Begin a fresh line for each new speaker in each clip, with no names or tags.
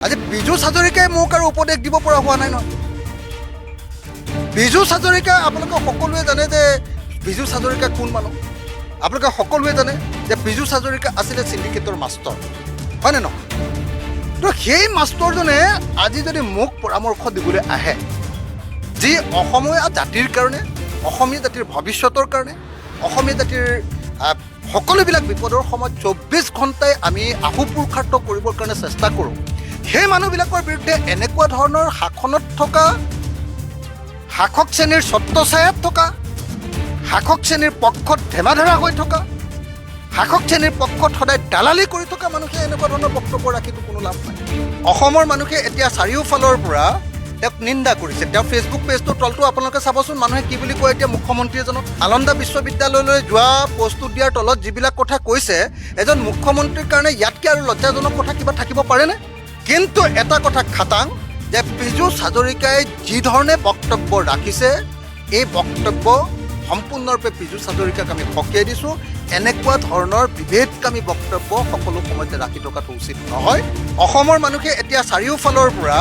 আজি পীযুষ হাজৰিকাই মোক আৰু উপদেশ দিব পৰা হোৱা নাই নহয়। পীযুষ হাজৰিকা আপোনালোকে সকলোৱে জানে যে পীযুষ হাজৰিকা কোন মানুহ। আপোনালোকে সকলোৱে জানে যে পীযুষ হাজৰিকা আছিলে চিণ্ডিকেটৰ মাষ্টৰ, হয়নে নহয়? তো সেই মাষ্টৰজনে আজি যদি মোক পৰামৰ্শ দিবলৈ আহে যি অসমীয়া জাতিৰ কাৰণে, অসমীয়া জাতিৰ ভৱিষ্যতৰ কাৰণে, অসমীয়া জাতিৰ সকলোবিলাক বিপদৰ সময়ত 24 ঘণ্টাই আমি আহুপুৰুষাৰ্থ কৰিবৰ কাৰণে চেষ্টা কৰোঁ, সেই মানুহবিলাকৰ বিৰুদ্ধে এনেকুৱা ধৰণৰ শাসনত থকা, শাসক শ্ৰেণীৰ ছত্ৰছায়াত থকা, শাসক শ্ৰেণীৰ পক্ষত ধেমাধৰা হৈ থকা, শাসক শ্ৰেণীৰ পক্ষত সদায় দালালি কৰি থকা মানুহে এনেকুৱা ধৰণৰ বক্তব্য ৰাখিতো কোনো লাভ নাই। অসমৰ মানুহে এতিয়া চাৰিওফালৰ পৰা তেওঁক নিন্দা কৰিছে। তেওঁৰ ফেচবুক পেজটোৰ তলটো আপোনালোকে চাবচোন, মানুহে কি বুলি কয় এতিয়া মুখ্যমন্ত্ৰী এজনক। নালন্দা বিশ্ববিদ্যালয়লৈ যোৱা প্ৰস্তুত দিয়াৰ তলত যিবিলাক কথা কৈছে, এজন মুখ্যমন্ত্ৰীৰ কাৰণে ইয়াতকৈ আৰু লজ্জাজনক কথা কিবা থাকিব পাৰেনে? কিন্তু এটা কথা খাটাং যে পীযুষ হাজৰিকাই যি ধৰণে বক্তব্য ৰাখিছে, এই বক্তব্য সম্পূৰ্ণৰূপে পীযুষ হাজৰিকাক আমি সকীয়াই দিছোঁ। এনেকুৱা ধৰণৰ বিভেদকামী বক্তব্য সকলো সময়তে ৰাখি থকাটো উচিত নহয়। অসমৰ মানুহে এতিয়া চাৰিওফালৰ পৰা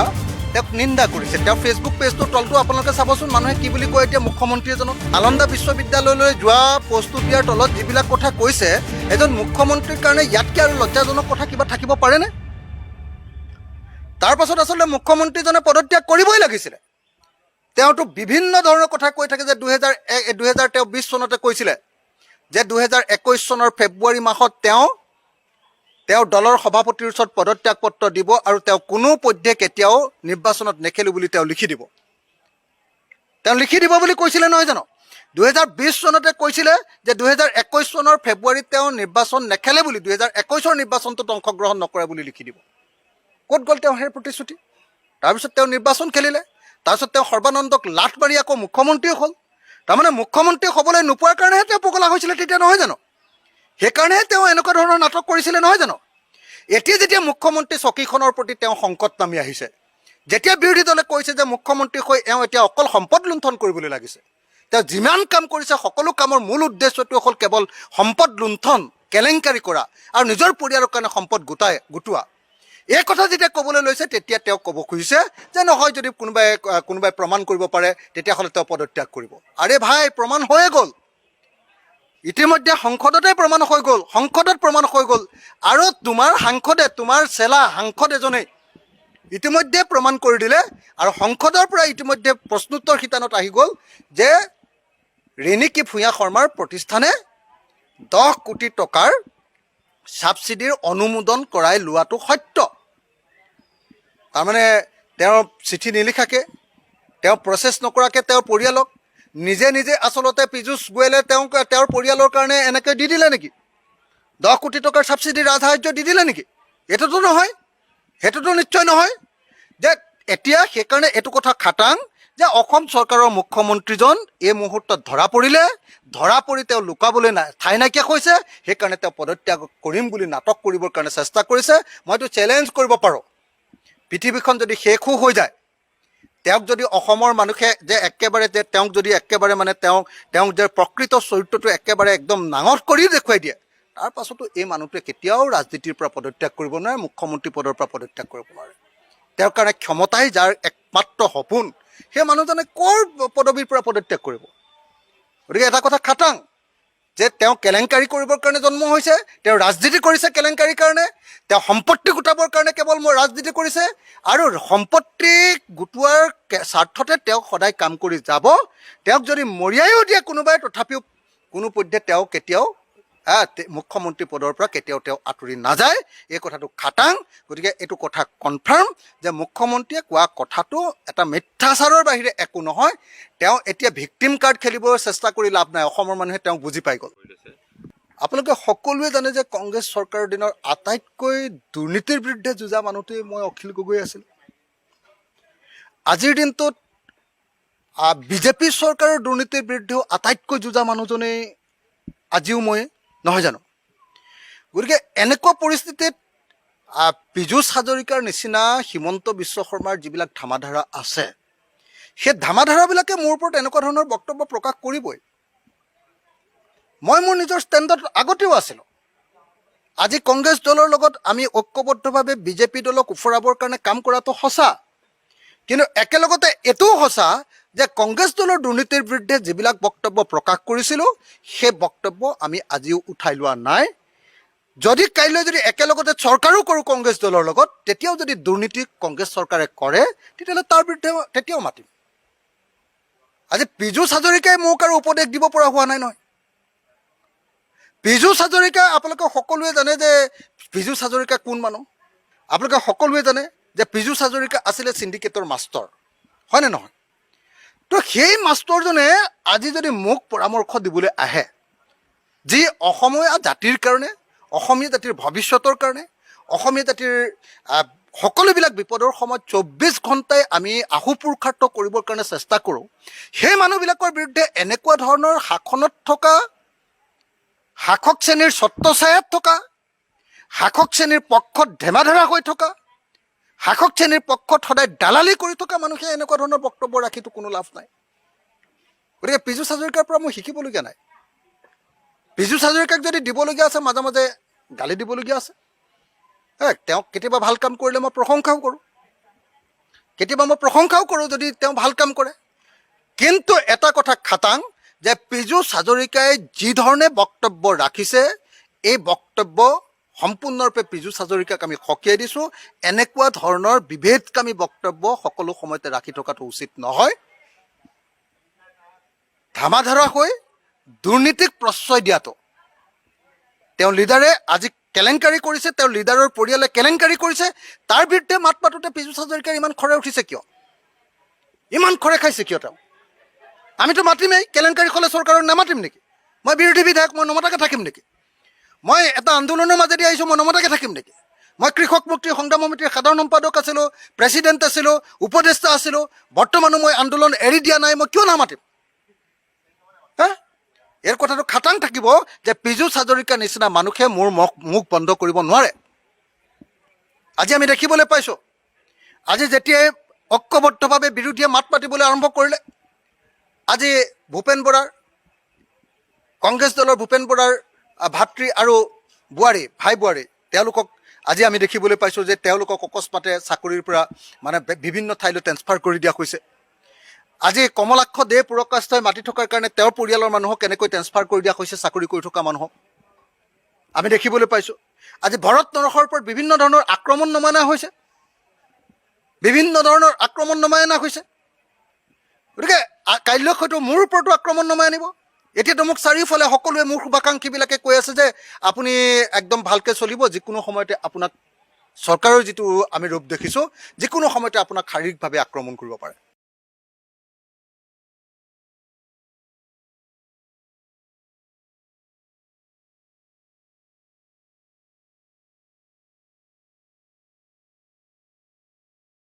তেওঁক নিন্দা কৰিছে। তেওঁৰ ফেচবুক পেজটোৰ তলটো আপোনালোকে চাবচোন, মানুহে কি বুলি কয় এতিয়া মুখ্যমন্ত্ৰী এজনক। নালন্দা বিশ্ববিদ্যালয়লৈ যোৱা প্ৰস্তুত দিয়াৰ তলত যিবিলাক কথা কৈছে, এজন মুখ্যমন্ত্ৰীৰ কাৰণে ইয়াতকৈ আৰু লজ্জাজনক কথা কিবা থাকিব পাৰেনে? তাৰ পাছত আচলতে মুখ্যমন্ত্ৰীজনে পদত্যাগ কৰিবই লাগিছিলে। তেওঁতো বিভিন্ন ধৰণৰ কথা কৈ থাকে যে 2020 চনতে কৈছিলে যে 2021 চনৰ ফেব্ৰুৱাৰী মাহত তেওঁ দলৰ সভাপতিৰ ওচৰত পদত্যাগ পত্ৰ দিব আৰু তেওঁ কোনো পধ্যে কেতিয়াও নিৰ্বাচনত নেখেলোঁ বুলি তেওঁ লিখি দিব। তেওঁ লিখি দিব বুলি কৈছিলে নহয় জানো? 2020 চনতে কৈছিলে যে 2021 চনৰ ফেব্ৰুৱাৰীত তেওঁ নিৰ্বাচন নেখেলে বুলি, 2021 নিৰ্বাচনটোত অংশগ্ৰহণ নকৰে বুলি লিখি দিব। ক'ত গ'ল তেওঁ সেই প্ৰতিশ্ৰুতি? তাৰপিছত তেওঁ নিৰ্বাচন খেলিলে, তাৰপিছত তেওঁ সৰ্বানন্দক লাট মাৰি আকৌ মুখ্যমন্ত্ৰী হ'ল। তাৰমানে মুখ্যমন্ত্ৰী হ'বলৈ নোপোৱাৰ কাৰণেহে তেওঁ পগলা হৈছিলে তেতিয়া, নহয় জানো? সেইকাৰণেহে তেওঁ এনেকুৱা ধৰণৰ নাটক কৰিছিলে, নহয় জানো? এতিয়া যেতিয়া মুখ্যমন্ত্ৰী চকীখনৰ প্ৰতি তেওঁ সংকট নামি আহিছে, যেতিয়া বিৰোধী দলে কৈছে যে মুখ্যমন্ত্ৰী হৈ তেওঁ এতিয়া অকল সম্পদ লুণ্ঠন কৰিবলৈ লাগিছে, তেওঁ যিমান কাম কৰিছে সকলো কামৰ মূল উদ্দেশ্যটো হ'ল কেৱল সম্পদ লুণ্ঠন, কেলেংকাৰী কৰা আৰু নিজৰ পৰিয়ালৰ কাৰণে সম্পদ গোটোৱা, এই কথা যেতিয়া ক'বলৈ লৈছে, তেতিয়া তেওঁ ক'ব খুজিছে যে নহয়, যদি কোনোবাই প্ৰমাণ কৰিব পাৰে তেতিয়াহ'লে তেওঁ পদত্যাগ কৰিব। আৰে ভাই, প্ৰমাণ হৈয়ে গ'ল ইতিমধ্যে, সংসদতে প্ৰমাণ হৈ গ'ল, সংসদত প্ৰমাণ হৈ গ'ল। আৰু তোমাৰ সাংসদে, তোমাৰ চেলা সাংসদ এজনে ইতিমধ্যে প্ৰমাণ কৰি দিলে আৰু সংসদৰ পৰা ইতিমধ্যে প্ৰশ্নোত্তৰ শিতানত আহি গ'ল যে ৰিণিকী ভূঞা শৰ্মাৰ প্ৰতিষ্ঠানে 10 কোটি টকাৰ ছাবচিডিৰ অনুমোদন কৰাই লোৱাটো সত্য। তাৰমানে তেওঁ চিঠি নিলিখাকৈ, তেওঁ প্ৰচেছ নকৰাকৈ তেওঁৰ পৰিয়ালক নিজে আচলতে পীযুষ গোৱেলে তেওঁৰ পৰিয়ালৰ কাৰণে এনেকৈ দি দিলে নেকি? 10 কোটি টকাৰ ছাবচিডি ৰাজসাহাৰ্য দি দিলে নেকি? এইটোতো নহয়, সেইটোতো নিশ্চয় নহয়। যে এতিয়া সেইকাৰণে এইটো কথা খাটাং যে অসম চৰকাৰৰ মুখ্যমন্ত্ৰীজন এই মুহূৰ্তত ধৰা পৰি তেওঁ লুকাবলৈ ঠাই নাইকিয়া হৈছে। সেইকাৰণে তেওঁ পদত্যাগ কৰিম বুলি নাটক কৰিবৰ কাৰণে চেষ্টা কৰিছে। মইতো চেলেঞ্জ কৰিব পাৰোঁ, পৃথিৱীখন যদি শেষো হৈ যায়, তেওঁক যদি অসমৰ মানুহে যে একেবাৰে যে তেওঁক যদি একেবাৰে মানে তেওঁক যে প্ৰকৃত চৰিত্ৰটো একেবাৰে একদম নাঙঠ কৰি দেখুৱাই দিয়ে, তাৰ পাছতো এই মানুহটোৱে কেতিয়াও ৰাজনীতিৰ পৰা পদত্যাগ কৰিব নোৱাৰে, মুখ্যমন্ত্ৰী পদৰ পৰা পদত্যাগ কৰিব নোৱাৰে। তেওঁৰ কাৰণে ক্ষমতাই যাৰ একমাত্ৰ সপোন, সেই মানুহজনে ক'ৰ পদবীৰ পৰা পদত্যাগ কৰিব? গতিকে এটা কথা খাটাং যে তেওঁ কেলেংকাৰী কৰিবৰ কাৰণে জন্ম হৈছে, তেওঁ ৰাজনীতি কৰিছে কেলেংকাৰীৰ কাৰণে, তেওঁ সম্পত্তি গোটাবৰ কাৰণে কেৱল ৰাজনীতি কৰিছে আৰু সম্পত্তি গোটোৱাৰ স্বাৰ্থতে তেওঁ সদায় কাম কৰি যাব। তেওঁক যদি মৰিয়াইও দিয়ে কোনোবাই, তথাপিও কোনো পধ্যে তেওঁ কেতিয়াও মুখ্যমন্ত্ৰী পদৰ পৰা কেতিয়াও তেওঁ আঁতৰি নাযায়। এই কথাটো খাটাং। গতিকে এইটো কথা কনফাৰ্ম যে মুখ্যমন্ত্ৰীয়ে কোৱা কথাটো এটা মিথ্যাচাৰৰ বাহিৰে একো নহয়। তেওঁ এতিয়া ভিক্টিম কাৰ্ড খেলিবৰ চেষ্টা কৰি লাভ নাই, অসমৰ মানুহে তেওঁক বুজি পাই গ'ল। আপোনালোকে সকলোৱে জানে যে কংগ্ৰেছ চৰকাৰৰ দিনৰ আটাইতকৈ দুৰ্নীতিৰ বিৰুদ্ধে যুঁজা মানুহটোৱে মই অখিল গগৈ আছিলোঁ। আজিৰ দিনটোত বিজেপি চৰকাৰৰ দুৰ্নীতিৰ বিৰুদ্ধেও আটাইতকৈ যুঁজা মানুহজনেই আজিও মই, নহয় জানো? গতিকে এনেকুৱা পৰিস্থিতিত পীযুষ হাজৰিকাৰ নিচিনা হিমন্ত বিশ্ব শৰ্মাৰ যিবিলাক ধামাধাৰা আছে, সেই ধামাধাৰাবিলাকে মোৰ ওপৰত এনেকুৱা ধৰণৰ বক্তব্য প্ৰকাশ কৰিবই। মই মোৰ নিজৰ ষ্টেণ্ডত আগতেও আছিলোঁ। আজি কংগ্ৰেছ দলৰ লগত আমি ঐক্যবদ্ধভাৱে বিজেপি দলক উফৰাবৰ কাৰণে কাম কৰাটো সঁচা, কিন্তু একেলগতে এইটোও সঁচা যে কংগ্ৰেছ দলৰ দুৰ্নীতিৰ বিৰুদ্ধে যিবিলাক বক্তব্য প্ৰকাশ কৰিছিলোঁ সেই বক্তব্য আমি আজিও উঠাই লোৱা নাই। যদি কাইলৈ যদি একেলগতে চৰকাৰো কৰোঁ কংগ্ৰেছ দলৰ লগত, তেতিয়াও যদি দুৰ্নীতি কংগ্ৰেছ চৰকাৰে কৰে তেতিয়াহ'লে তাৰ বিৰুদ্ধে তেতিয়াও মাতিম। আজি পীযুষ হাজৰিকাই মোক আৰু উপদেশ দিব পৰা হোৱা নাই নহয়। পীযুষ হাজৰিকা, আপোনালোকে সকলোৱে জানে যে পীযুষ হাজৰিকা কোন মানুহ। আপোনালোকে সকলোৱে জানে যে পীযুষ হাজৰিকা আছিলে চিণ্ডিকেটৰ মাষ্টৰ, হয়নে নহয়? তো সেই মাষ্টৰজনে আজি যদি মোক পৰামৰ্শ দিবলৈ আহে যি অসমীয়া জাতিৰ কাৰণে, অসমীয়া জাতিৰ ভৱিষ্যতৰ কাৰণে, অসমীয়া জাতিৰ সকলোবিলাক বিপদৰ সময়ত 24 ঘণ্টাই আমি আহুপুৰুষাৰ্থ কৰিবৰ কাৰণে চেষ্টা কৰোঁ, সেই মানুহবিলাকৰ বিৰুদ্ধে এনেকুৱা ধৰণৰ শাসনত থকা, শাসক শ্ৰেণীৰ ছত্ৰছায়াত থকা, শাসক শ্ৰেণীৰ পক্ষত ধেমাধৰা হৈ থকা, শাসক শ্ৰেণীৰ পক্ষত সদায় দালালি কৰি থকা মানুহে এনেকুৱা ধৰণৰ বক্তব্য ৰাখিতো কোনো লাভ নাই। গতিকে পীযুষ হাজৰিকাৰ পৰা মই শিকিবলগীয়া নাই। পীযুষ হাজৰিকাক যদি দিবলগীয়া আছে, মাজে মাজে গালি দিবলগীয়া আছে, তেওঁক কেতিয়াবা ভাল কাম কৰিলে মই প্ৰশংসাও কৰোঁ, কেতিয়াবা মই প্ৰশংসাও কৰোঁ যদি তেওঁ ভাল কাম কৰে। কিন্তু এটা কথা খাটাং যে পীযুষ হাজৰিকাই যি ধৰণে বক্তব্য ৰাখিছে, এই বক্তব্য সম্পূৰ্ণৰূপে পীযুষ হাজৰিকাক আমি সকীয়াই দিছোঁ। এনেকুৱা ধৰণৰ বিভেদকামী বক্তব্য সকলো সময়তে ৰাখি থকাটো উচিত নহয়। ধামাধাৰা হৈ দুৰ্নীতিক প্ৰশ্ৰয় দিয়াটো, তেওঁ লিডাৰে আজি কেলেংকাৰী কৰিছে, তেওঁৰ লিডাৰৰ পৰিয়ালে কেলেংকাৰী কৰিছে, তাৰ বিৰুদ্ধে মাত মাতোতে পীযুষ হাজৰিকাৰ ইমান খৰে উঠিছে কিয়? ইমান খৰে খাইছে কিয় তেওঁ? আমিতো মাতিমেই, কেলেংকাৰী হ'লে চৰকাৰক নামাতিম নেকি? মই বিৰোধী বিধায়ক, মই নমতাকে থাকিম নেকি? মই এটা আন্দোলনৰ মাজেদি আহিছোঁ, মই নমতাকে থাকিম নেকি? মই কৃষক মুক্তি সংগ্ৰাম সমিতিৰ সাধাৰণ সম্পাদক আছিলোঁ, প্ৰেচিডেণ্ট আছিলোঁ, উপদেষ্টা আছিলোঁ, বৰ্তমানো মই আন্দোলন এৰি দিয়া নাই, মই কিয় নামাতিম? ইয়াৰ কথাটো খাটাং থাকিব যে পীযুষ হাজৰিকাৰ নিচিনা মানুহে মোৰ মুখ বন্ধ কৰিব নোৱাৰে। আজি আমি দেখিবলৈ পাইছোঁ, আজি যেতিয়াই ঐক্যবদ্ধভাৱে বিৰোধীয়ে মাত মাতিবলৈ আৰম্ভ কৰিলে, আজি ভূপেন বৰাৰ, কংগ্ৰেছ দলৰ ভূপেন বৰাৰ ভাতৃ আৰু বোৱাৰী, ভাই বোৱাৰী, তেওঁলোকক আজি আমি দেখিবলৈ পাইছোঁ যে তেওঁলোকক অকস্মাতে চাকৰিৰ পৰা মানে বিভিন্ন ঠাইলৈ ট্ৰেন্সফাৰ কৰি দিয়া হৈছে। আজি কমলাক্ষ দে পুৰকাষ্টই মাতি থকাৰ কাৰণে তেওঁৰ পৰিয়ালৰ মানুহক কেনেকৈ ট্ৰেন্সফাৰ কৰি দিয়া হৈছে, চাকৰি কৰি থকা মানুহক আমি দেখিবলৈ পাইছোঁ। আজি ভৰত নৰহৰ ওপৰত বিভিন্ন ধৰণৰ আক্ৰমণ নমাই অনা হৈছে, বিভিন্ন ধৰণৰ আক্ৰমণ নমাই অনা হৈছে। গতিকে কাইলৈ হয়তো মোৰ ওপৰতো আক্ৰমণ নমাই আনিব। এতিয়াতো মোক চাৰিওফালে সকলোৱে মোৰ শুভাকাংক্ষীবিলাকে কৈ আছে যে আপুনি একদম ভালকৈ চলিব, যিকোনো সময়তে আপোনাক চৰকাৰৰ যিটো আমি ৰূপ দেখিছোঁ, যিকোনো সময়তে আপোনাক শাৰীৰিকভাৱে আক্ৰমণ কৰিব পাৰে।